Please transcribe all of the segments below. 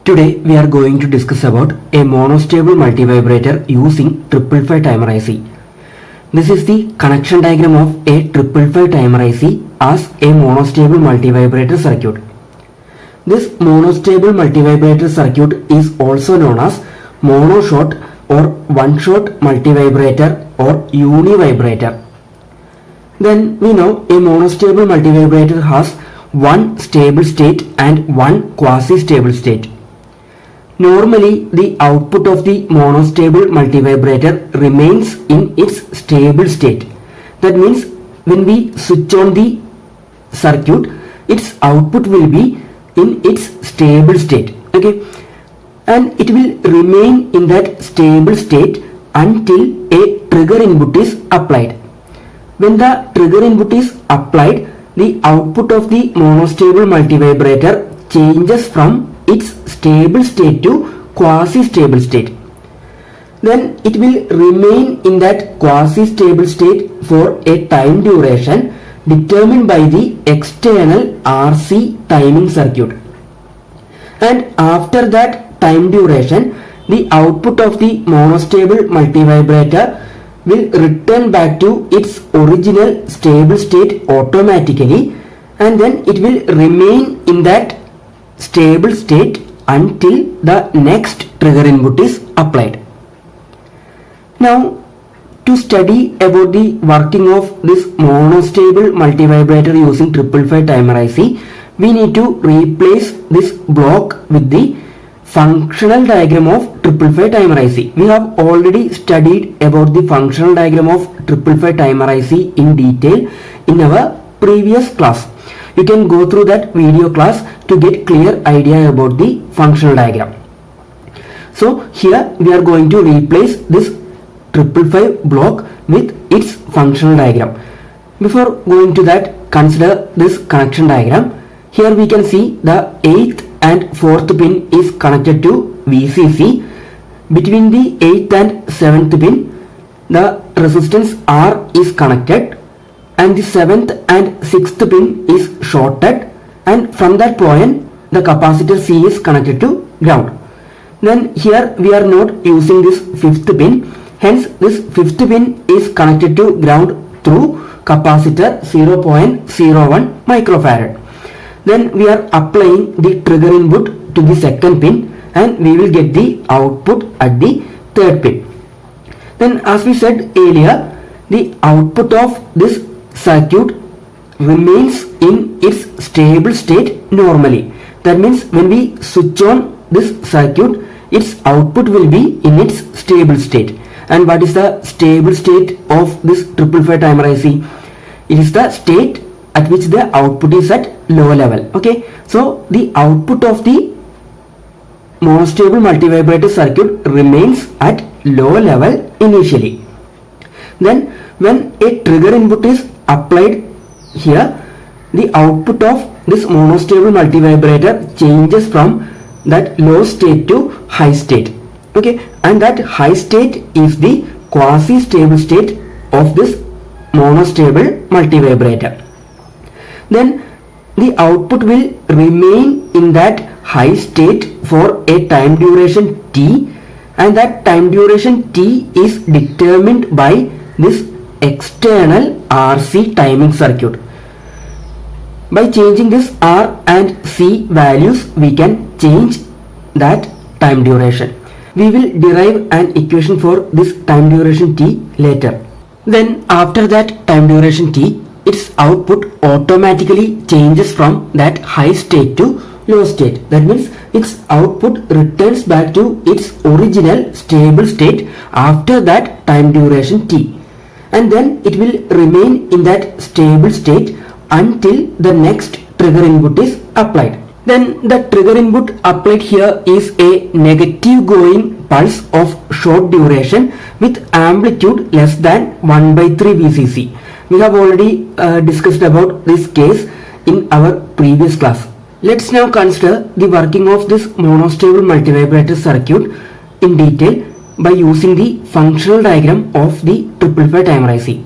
Today we are going to discuss about a monostable multivibrator using 555 timer IC. This is the connection diagram of a 555 timer IC as a monostable multivibrator circuit. This monostable multivibrator circuit is also known as monoshot or one-shot multivibrator or univibrator. Then we know a monostable multivibrator has one stable state and one quasi-stable state. Normally, the output of the monostable multivibrator remains in its stable state. That means when we switch on the circuit, its output will be in its stable state. Okay, and it will remain in that stable state until a trigger input is applied. When the trigger input is applied, the output of the monostable multivibrator changes from its stable state to quasi-stable state. Then it will remain in that quasi-stable state for a time duration determined by the external RC timing circuit. And after that time duration, the output of the monostable multivibrator will return back to its original stable state automatically, and then it will remain in that stable state until the next trigger input is applied. Now, to study about the working of this monostable multivibrator using 555 timer IC, we need to replace this block with the functional diagram of 555 timer IC. We have already studied about the functional diagram of 555 timer IC in detail in our previous class. You can go through that video class to get clear idea about the functional diagram. So here we are going to replace this 555 block with its functional diagram. Before going to that, consider this connection diagram. Here we can see the 8th and 4th pin is connected to VCC. Between the 8th and 7th pin, the resistance R is connected, and the 7th and 6th pin is shorted, and from that point the capacitor C is connected to ground. Then here we are not using this 5th pin, hence this 5th pin is connected to ground through capacitor 0.01 microfarad. Then we are applying the trigger input to the 2nd pin, and we will get the output at the 3rd pin. Then as we said earlier, the output of this circuit remains in its stable state normally. That means when we switch on this circuit, its output will be in its stable state. And what is the stable state of this 555 timer IC? It is the state at which the output is at low level. Okay, so the output of the monostable multivibrator circuit remains at low level initially. Then when a trigger input is applied here, the output of this monostable multivibrator changes from that low state to high state. Okay, and that high state is the quasi-stable state of this monostable multivibrator. Then the output will remain in that high state for a time duration T, and that time duration T is determined by this external RC timing circuit. By changing this R and C values, we can change that time duration. We will derive an equation for this time duration T later. Then after that time duration T, its output automatically changes from that high state to low state. That means its output returns back to its original stable state after that time duration T, and then it will remain in that stable state until the next trigger input is applied. Then the trigger input applied here is a negative going pulse of short duration with amplitude less than 1/3 VCC. We have already discussed about this case in our previous class. Let's now consider the working of this monostable multivibrator circuit in detail by using the functional diagram of the 555 timer IC.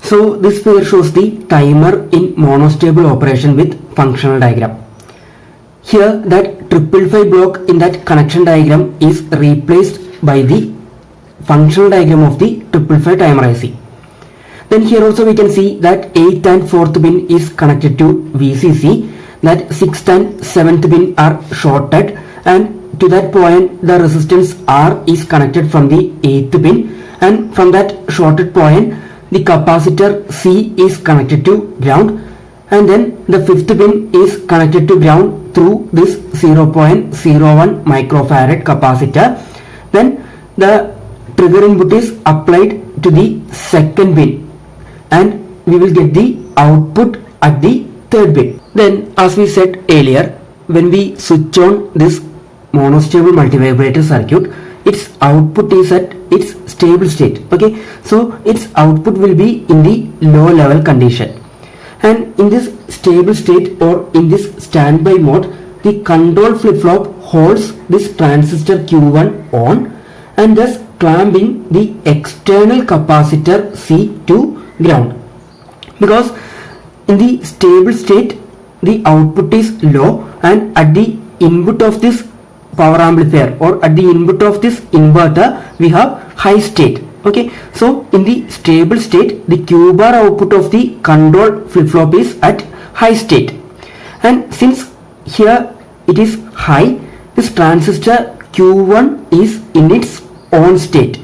So this figure shows the timer in monostable operation with functional diagram. Here that triple 5 block in that connection diagram is replaced by the functional diagram of the triple 5 timer IC. Then here also we can see that 8th and 4th pin is connected to VCC, that 6th and 7th pin are shorted, and to that point the resistance R is connected from the 8th pin, and from that shorted point the capacitor C is connected to ground, and then the 5th pin is connected to ground through this 0.01 microfarad capacitor. Then the trigger input is applied to the 2nd pin, and we will get the output at the 3rd pin. Then as we said earlier, when we switch on this monostable multivibrator circuit, its output is at its stable state. Okay, so its output will be in the low level condition, and in this stable state or in this standby mode, the control flip-flop holds this transistor Q1 on and thus clamping the external capacitor C to ground, because in the stable state the output is low, and at the input of this power amplifier or at the input of this inverter we have high state. Okay, so in the stable state the Q bar output of the control flip-flop is at high state, and since here it is high, this transistor Q1 is in its on state,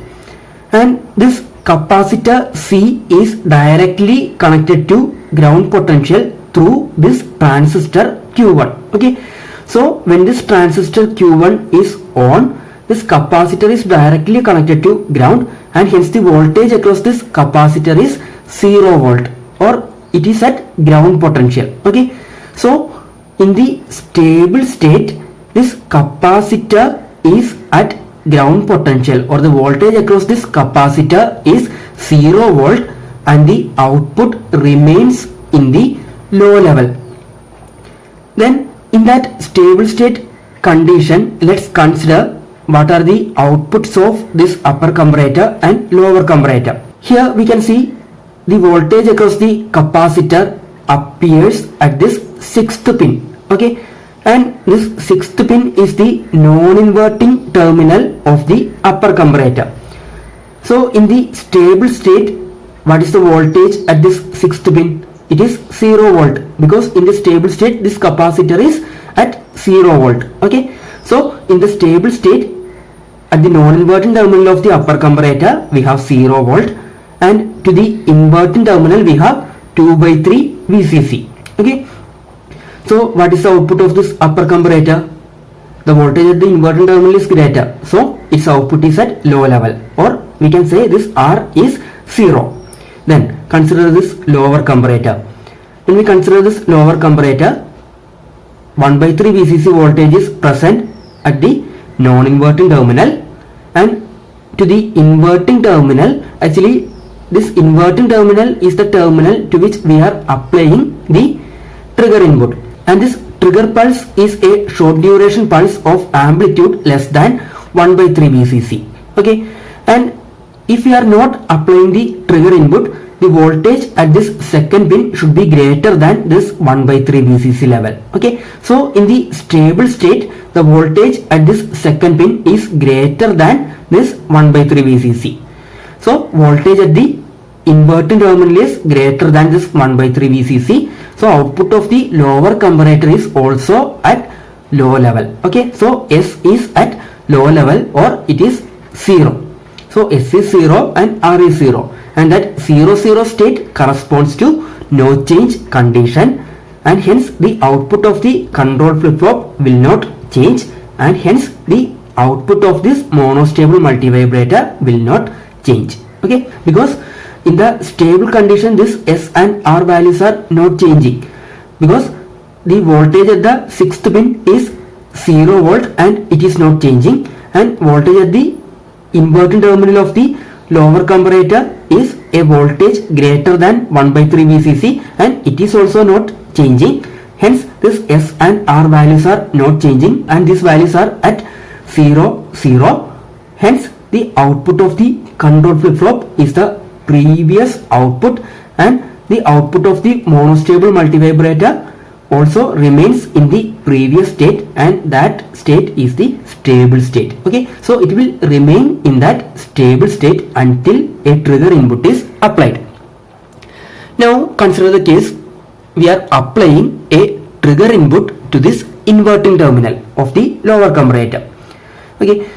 and this capacitor C is directly connected to ground potential through this transistor Q1. Okay, so when this transistor Q1 is on, this capacitor is directly connected to ground, and hence the voltage across this capacitor is 0 volt, or it is at ground potential. Okay, so in the stable state this capacitor is at ground potential, or the voltage across this capacitor is 0 volt, and the output remains in the low level. Then in that stable state condition, let's consider what are the outputs of this upper comparator and lower comparator. Here we can see the voltage across the capacitor appears at this 6th pin. Okay, and this 6th pin is the non-inverting terminal of the upper comparator. So in the stable state, what is the voltage at this 6th pin? It is 0 volt, because in the stable state this capacitor is at 0 volt. Okay, so in the stable state at the non-inverting terminal of the upper comparator we have 0 volt, and to the inverting terminal we have 2/3 VCC. Okay, so what is the output of this upper comparator? The voltage at the inverting terminal is greater, so its output is at low level, or we can say this R is 0. Then consider this lower comparator. When we consider this lower comparator, 1/3 VCC voltage is present at the non-inverting terminal, and to the inverting terminal, actually this inverting terminal is the terminal to which we are applying the trigger input, and this trigger pulse is a short duration pulse of amplitude less than 1/3 VCC. Okay, and if we are not applying the trigger input, the voltage at this 2nd pin should be greater than this 1/3 VCC level. Okay, so in the stable state the voltage at this 2nd pin is greater than this 1/3 VCC. So voltage at the inverting terminal is greater than this 1/3 VCC. So output of the lower comparator is also at low level. Okay, so S is at low level, or it is 0. So S is 0 and R is 0, and that 0 state corresponds to no change condition, and hence the output of the control flip-flop will not change, and hence the output of this monostable multivibrator will not change. Okay, because in the stable condition this S and R values are not changing, because the voltage at the 6th pin is 0 volt and it is not changing, and voltage at the inverting terminal of the lower comparator is a voltage greater than 1/3 VCC, and it is also not changing. Hence this S and R values are not changing, and these values are at 0 0. Hence the output of the control flip-flop is the previous output, and the output of the monostable multivibrator also remains in the previous state, and that state is the stable state. Okay, so it will remain in that stable state until a trigger input is applied. Now consider the case we are applying a trigger input to this inverting terminal of the lower comparator. Okay,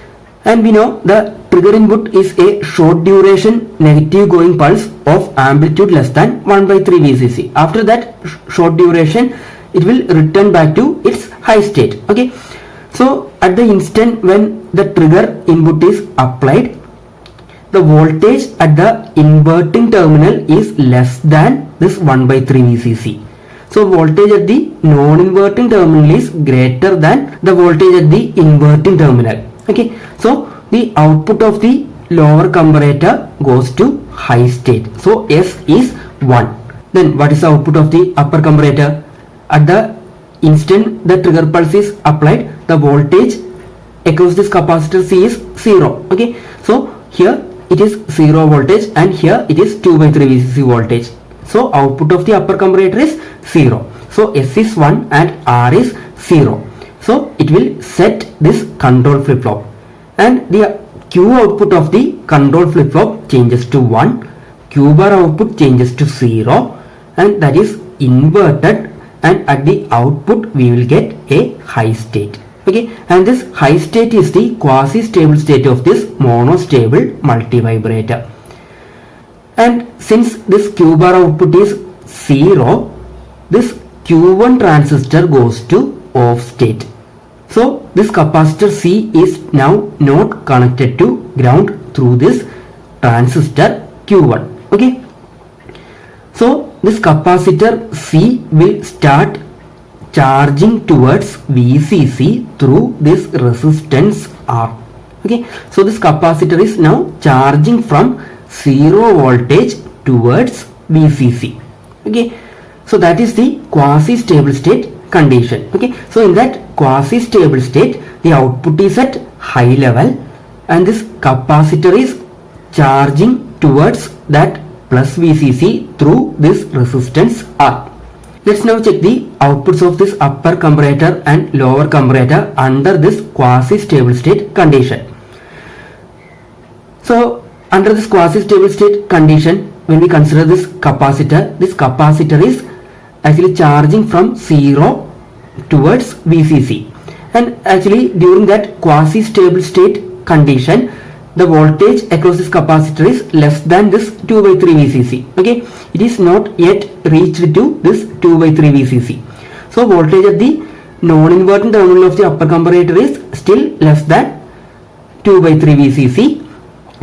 and we know the trigger input is a short duration negative going pulse of amplitude less than 1 by 3 VCC. After that short duration, it will return back to its high state. Okay, so at the instant when the trigger input is applied, the voltage at the inverting terminal is less than this 1 by 3 VCC. So voltage at the non-inverting terminal is greater than the voltage at the inverting terminal. Okay, so the output of the lower comparator goes to high state. So S is 1. Then what is the output of the upper comparator? At the instant the trigger pulse is applied, the voltage across this capacitor C is 0. Okay, so here it is 0 voltage and here it is 2 by 3 VCC voltage. So output of the upper comparator is 0. So S is 1 and R is 0. So it will set this control flip-flop, and the Q output of the control flip-flop changes to 1, Q bar output changes to 0, and that is inverted, and at the output we will get a high state. Okay, and this high state is the quasi-stable state of this monostable multivibrator. And since this Q bar output is 0, this Q1 transistor goes to off state. So this capacitor C is now not connected to ground through this transistor Q1. Okay, so this capacitor C will start charging towards VCC through this resistance R. Okay, so this capacitor is now charging from 0 voltage towards VCC. Okay, so that is the quasi-stable state condition. Okay, so in that quasi-stable state, the output is at high level and this capacitor is charging towards that plus VCC through this resistance R. Let's now check the outputs of this upper comparator and lower comparator under this quasi-stable state condition. So under this quasi-stable state condition, when we consider this capacitor is actually charging from 0 towards VCC, and actually during that quasi-stable state condition, the voltage across this capacitor is less than this 2 by 3 VCC. Okay, it is not yet reached to this 2 by 3 VCC. So voltage at the non-inverting terminal of the upper comparator is still less than 2 by 3 VCC.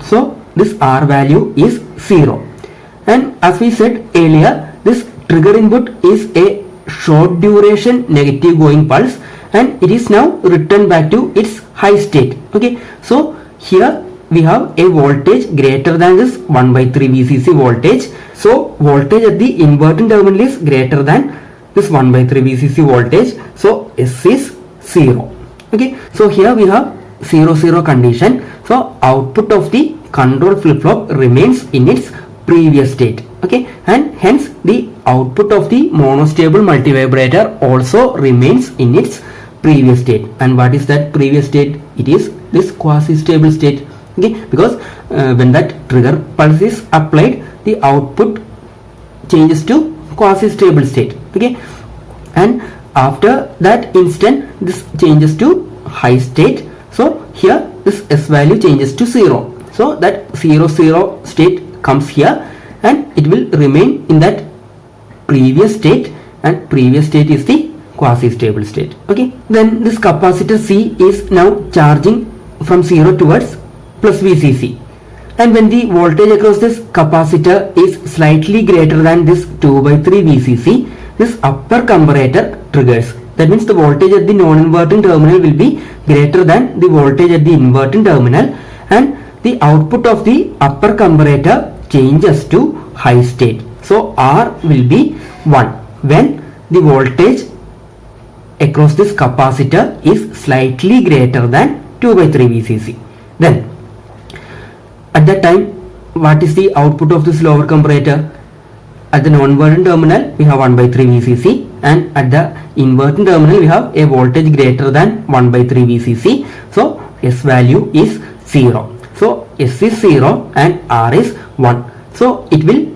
So this R value is 0. And as we said earlier, this trigger input is a short duration negative going pulse, and it is now returned back to its high state. Okay, so here we have a voltage greater than this 1 by 3 VCC voltage. So voltage at the inverting terminal is greater than this 1 by 3 VCC voltage. So S is 0. Okay, so here we have 0 condition. So output of the control flip-flop remains in its previous state. Okay, and hence the output of the monostable multivibrator also remains in its previous state. And what is that previous state? It is this quasi-stable state. Okay, because when that trigger pulse is applied, the output changes to quasi-stable state. Okay, and after that instant this changes to high state. So here this S value changes to 0. So that 0 state comes here and it will remain in that previous state, and previous state is the quasi-stable state. Okay, then this capacitor C is now charging from 0 towards plus VCC, and when the voltage across this capacitor is slightly greater than this 2 by 3 VCC, this upper comparator triggers. That means the voltage at the non-inverting terminal will be greater than the voltage at the inverting terminal, and the output of the upper comparator changes to high state. So R will be 1 when the voltage across this capacitor is slightly greater than 2 by 3 VCC. Then at that time, what is the output of this lower comparator? at the non-inverting terminal we have 1 by 3 VCC, and at the inverting terminal we have a voltage greater than 1 by 3 VCC. So S value is 0. So S is 0 and R is 1. So it will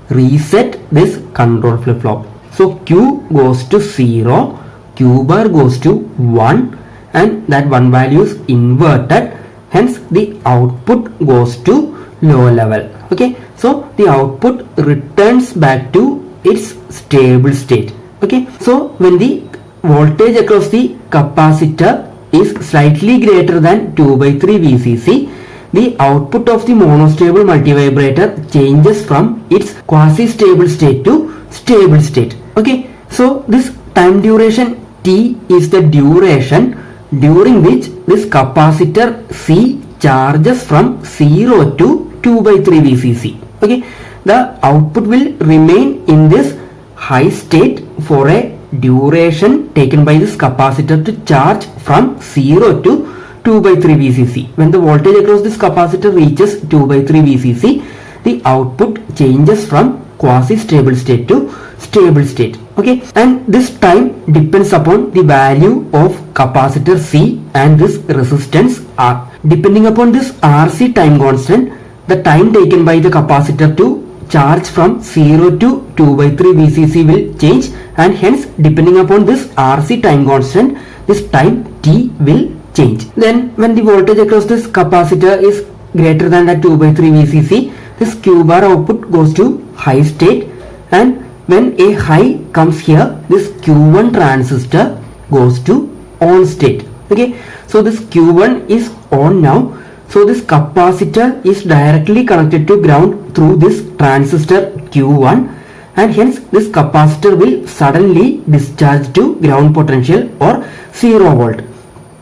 reset this control flip-flop. So Q goes to 0, Q bar goes to 1, and that 1 value is inverted, hence the output goes to low level. Okay, so the output returns back to its stable state. Okay, so when the voltage across the capacitor is slightly greater than 2 by 3 VCC, the output of the monostable multivibrator changes from its quasi-stable state to stable state. Okay, so this time duration T is the duration during which this capacitor C charges from 0 to 2 by 3 VCC. Okay, the output will remain in this high state for a duration taken by this capacitor to charge from 0 to 2 by 3 VCC. When the voltage across this capacitor reaches 2 by 3 VCC, the output changes from quasi-stable state to stable state. Okay, and this time depends upon the value of capacitor C and this resistance R. Depending upon this RC time constant, the time taken by the capacitor to charge from 0 to 2 by 3 VCC will change, and hence depending upon this RC time constant, this time T will change. Then when the voltage across this capacitor is greater than that 2 by 3 VCC, this Q bar output goes to high state, and when a high comes here, this Q1 transistor goes to on state. Okay, so this Q1 is on now. So this capacitor is directly connected to ground through this transistor Q1, and hence this capacitor will suddenly discharge to ground potential or 0 volt.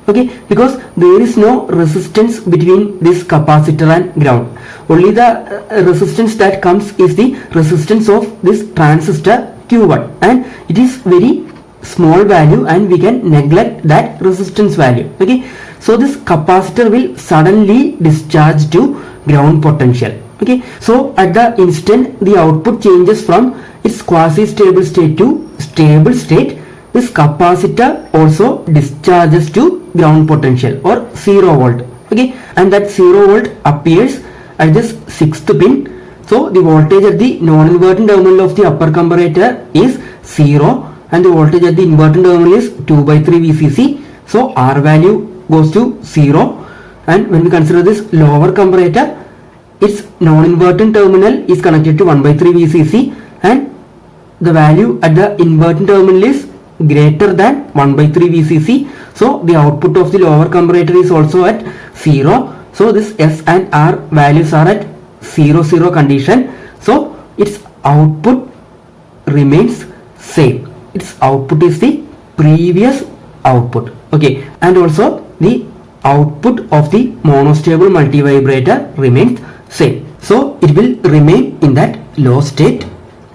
Okay, because there is no resistance between this capacitor and ground. Only the resistance that comes is the resistance of this transistor Q1, and it is very small value and we can neglect that resistance value. Okay, so this capacitor will suddenly discharge to ground potential. Okay, so at the instant the output changes from its quasi-stable state to stable state, this capacitor also discharges to ground potential or 0 volt. Okay, and that 0 volt appears at this 6th pin. So the voltage at the non-inverting terminal of the upper comparator is 0, and the voltage at the inverting terminal is 2 by 3 VCC. So R value goes to 0, and when we consider this lower comparator, its non-inverting terminal is connected to 1 by 3 VCC, and the value at the inverting terminal is greater than 1 by 3 VCC. So the output of the lower comparator is also at 0. So this S and R values are at 0 condition. So its output remains same. Its output is the previous output. Okay, and also the output of the monostable multivibrator remains same. So it will remain in that low state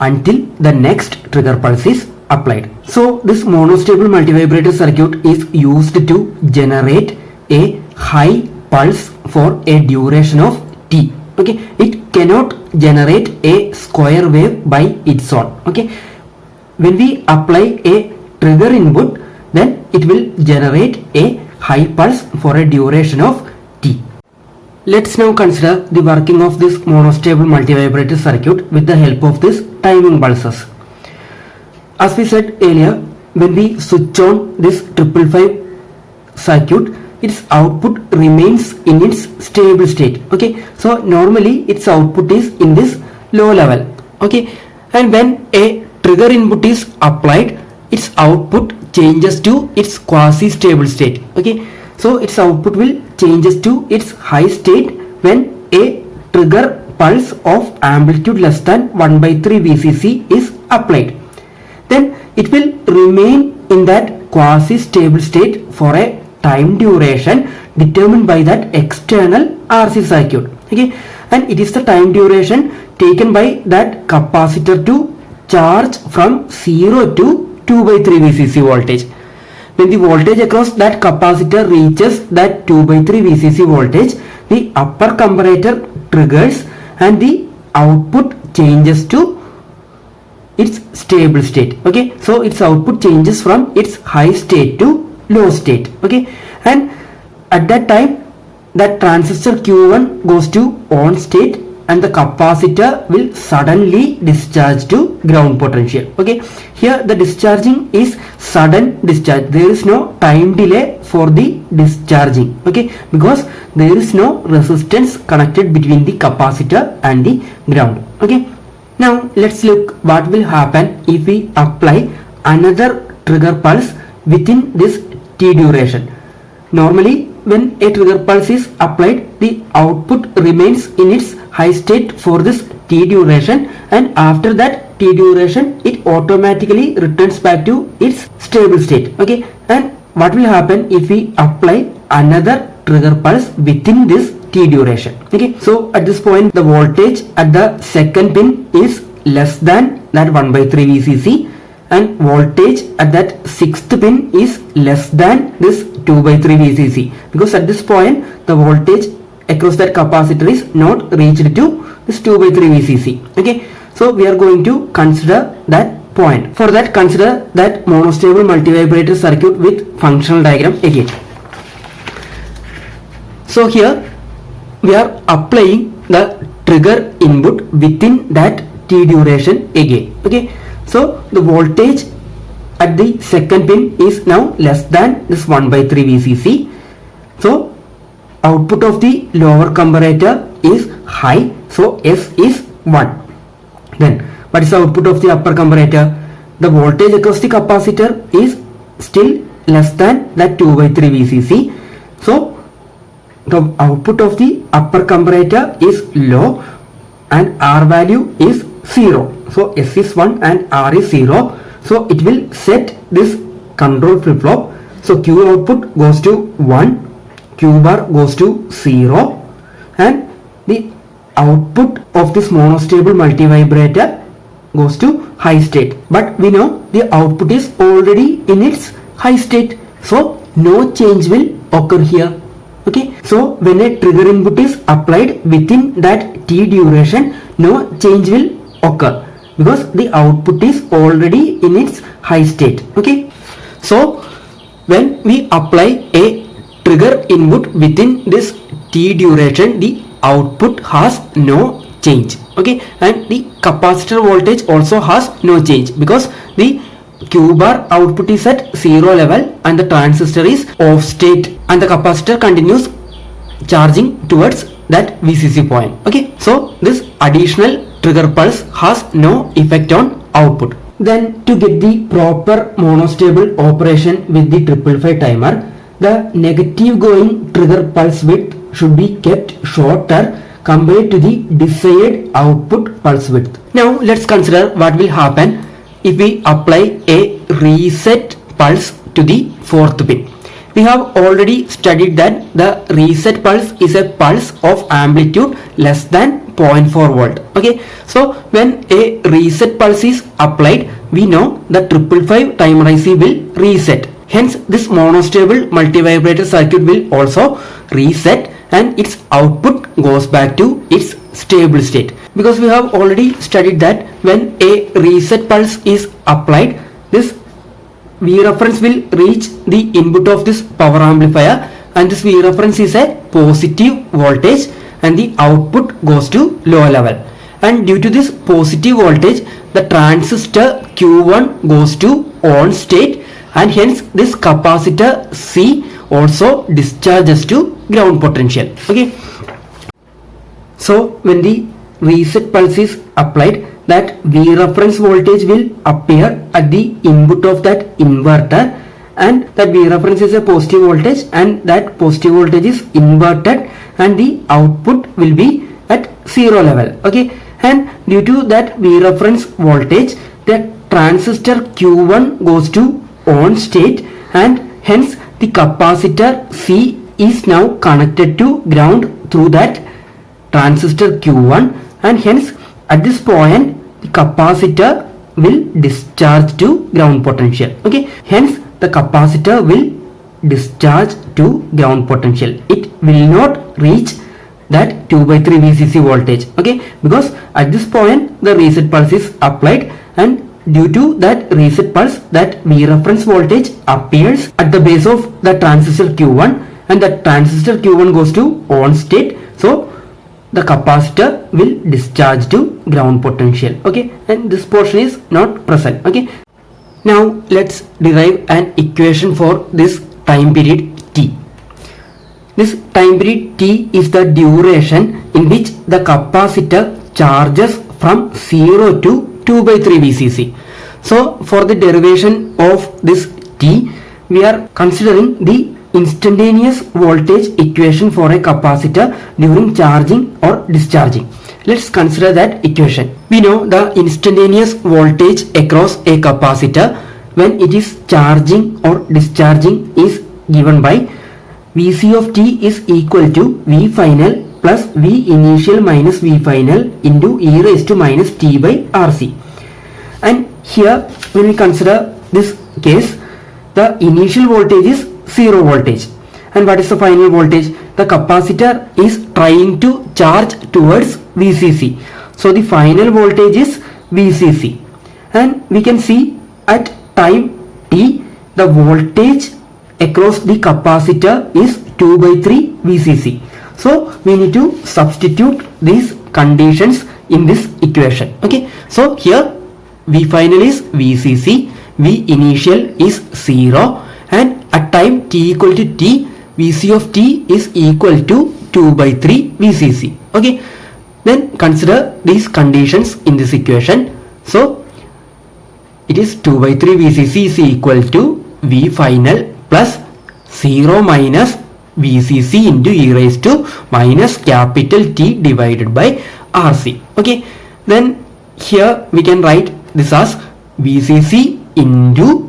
until the next trigger pulse is applied. So this monostable multivibrator circuit is used to generate a high pulse for a duration of T. Okay, it cannot generate a square wave by its own. Okay, when we apply a trigger input, then it will generate a high pulse for a duration of T. Let's now consider the working of this monostable multivibrator circuit with the help of this timing pulses. As we said earlier, when we switch on this 555 circuit, its output remains in its stable state. Okay, so normally its output is in this low level. Okay, and when a trigger input is applied, its output changes to its quasi-stable state. Okay, so its output will changes to its high state when a trigger pulse of amplitude less than 1 by 3 VCC is applied. Then it will remain in that quasi-stable state for a time duration determined by that external RC circuit. Okay, and it is the time duration taken by that capacitor to charge from 0 to 2 by 3 VCC voltage. When the voltage across that capacitor reaches that 2 by 3 VCC voltage, the upper comparator triggers and the output changes to its stable state. Okay, so its output changes from its high state to low state. Okay, and at that time that transistor Q1 goes to on state and the capacitor will suddenly discharge to ground potential. Okay, here the discharging is sudden discharge. There is no time delay for the discharging. Okay, because there is no resistance connected between the capacitor and the ground. Okay, now let's look what will happen if we apply another trigger pulse within this T duration. Normally when a trigger pulse is applied, the output remains in its high state for this T duration, and after that T duration it automatically returns back to its stable state. Okay, and what will happen if we apply another trigger pulse within this T duration? Okay, so at this point the voltage at the second pin is less than that 1 by 3 VCC, and voltage at that sixth pin is less than this 2 by 3 VCC, because at this point the voltage across that capacitor is not reached to this 2 by 3 VCC. Okay, so we are going to consider that point. For that, consider that monostable multivibrator circuit with functional diagram again. So here we are applying the trigger input within that T duration again. Okay, so the voltage at the second pin is now less than this 1 by 3 VCC. So output of the lower comparator is high, so S is 1. Then what is the output of the upper comparator? The voltage across the capacitor is still less than that 2 by 3 VCC. So the output of the upper comparator is low and R value is 0. So S is 1 and R is 0. So it will set this control flip-flop. So Q output goes to 1, Q bar goes to 0, and the output of this monostable multivibrator goes to high state. But we know the output is already in its high state, so no change will occur here. Okay, so when a trigger input is applied within that T duration, no change will occur because the output is already in its high state. Okay, so when we apply a trigger input within this T duration, the output has no change. Okay, and the capacitor voltage also has no change because the Q bar output is at 0 level and the transistor is off state and the capacitor continues charging towards that VCC point. Okay, so this additional trigger pulse has no effect on output. Then to get the proper monostable operation with the 555 timer, the negative going trigger pulse width should be kept shorter compared to the desired output pulse width. Now let's consider what will happen if we apply a reset pulse to the fourth pin. We have already studied that the reset pulse is a pulse of amplitude less than 0.4 volt. Okay, so when a reset pulse is applied, we know the 555 timer IC will reset. Hence this monostable multivibrator circuit will also reset and its output goes back to its stable state, because we have already studied that when a reset pulse is applied, this V reference will reach the input of this power amplifier, and this V reference is a positive voltage and the output goes to low level, and due to this positive voltage the transistor Q1 goes to on state, and hence this capacitor C also discharges to ground potential. Okay, so when the reset pulse is applied, that V reference voltage will appear at the input of that inverter, and that V reference is a positive voltage and that positive voltage is inverted and the output will be at 0 level. Okay, and due to that V reference voltage, the transistor Q1 goes to on state and hence the capacitor C is now connected to ground through that transistor Q1, and hence at this point the capacitor will discharge to ground potential. Okay, hence the capacitor will discharge to ground potential. It will not reach that 2 by 3 VCC voltage. Okay, because at this point the reset pulse is applied and due to that reset pulse, that V reference voltage appears at the base of the transistor Q1 and the transistor Q1 goes to on state. So the capacitor will discharge to ground potential. Okay, and this portion is not present. Okay, now let's derive an equation for this time period T. This time period T is the duration in which the capacitor charges from 0 to 2 by 3 VCC. So for the derivation of this T, we are considering the instantaneous voltage equation for a capacitor during charging or discharging. Let's consider that equation. We know the instantaneous voltage across a capacitor when it is charging or discharging is given by Vc of t is equal to V final plus V initial minus V final into e raised to minus t by Rc. And here when we consider this case, the initial voltage is 0 voltage. And what is the final voltage? The capacitor is trying to charge towards VCC. So the final voltage is VCC. And we can see at time t, the voltage across the capacitor is 2 by 3 VCC. So we need to substitute these conditions in this equation. Okay. So here V final is VCC, V initial is 0, and at time t equal to t, Vc of t is equal to 2 by 3 VCC. Okay. Then consider these conditions in this equation. So it is 2 by 3 VCC is equal to V final plus 0 minus VCC into e raised to minus capital T divided by RC. Okay. Then here we can write this as VCC into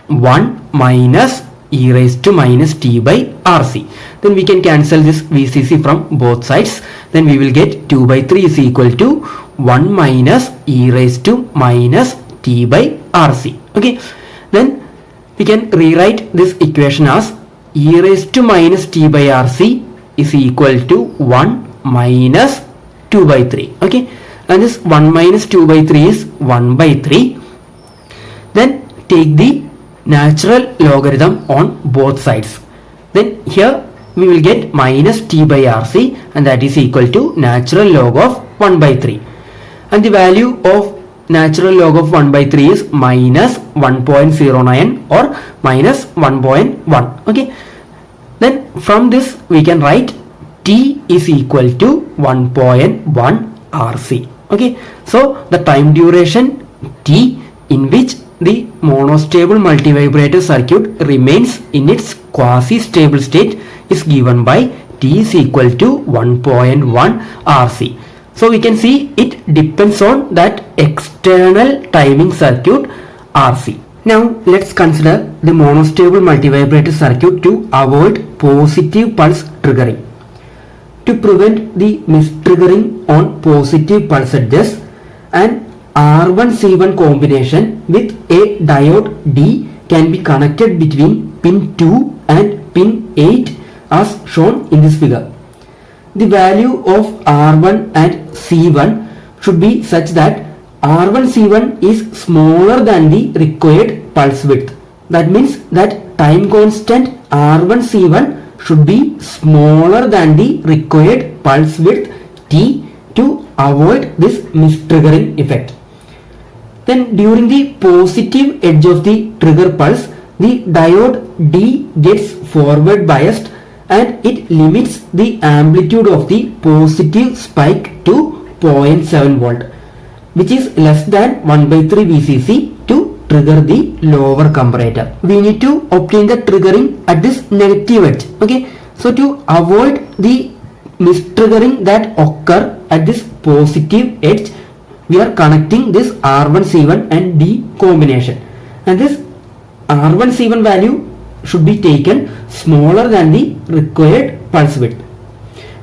1 minus e raised to minus t by RC. Then we can cancel this VCC from both sides. Then we will get 2 by 3 is equal to 1 minus e raised to minus t by RC. Okay. Then we can rewrite this equation as e raised to minus t by RC is equal to 1 minus 2 by 3. Okay. And this 1 minus 2 by 3 is 1 by 3. Then take the natural logarithm on both sides. Then here we will get minus t by RC, and that is equal to natural log of 1 by 3. And the value of natural log of 1 by 3 is minus 1.09 or minus 1.1. Okay. Then from this we can write t is equal to 1.1 RC. Okay. So the time duration t in which the monostable multivibrator circuit remains in its quasi-stable state is given by t is equal to 1.1 RC. So we can see it depends on that external timing circuit RC. Now let's consider the monostable multivibrator circuit to avoid positive pulse triggering. To prevent the mistriggering on positive pulse edges, an R1C1 combination with a diode D can be connected between pin 2 and pin 8 as shown in this figure. The value of R1 and C1 should be such that R1C1 is smaller than the required pulse width. That means that time constant R1C1 should be smaller than the required pulse width T to avoid this mistriggering effect. Then during the positive edge of the trigger pulse, the diode D gets forward biased and it limits the amplitude of the positive spike to 0.7 volt, which is less than 1 by 3 VCC to trigger the lower comparator. We need to obtain the triggering at this negative edge. Okay. So to avoid the mistriggering that occur at this positive edge, we are connecting this R1C1 and D combination, and this R1C1 value should be taken smaller than the required pulse width.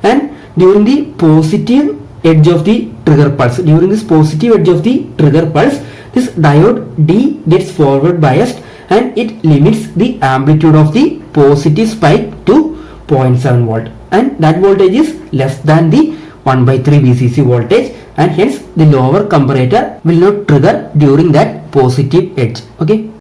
And during the positive edge of the trigger pulse, this diode D gets forward biased and it limits the amplitude of the positive spike to 0.7 volt, and that voltage is less than the 1 by 3 VCC voltage, and hence the lower comparator will not trigger during that positive edge. Okay.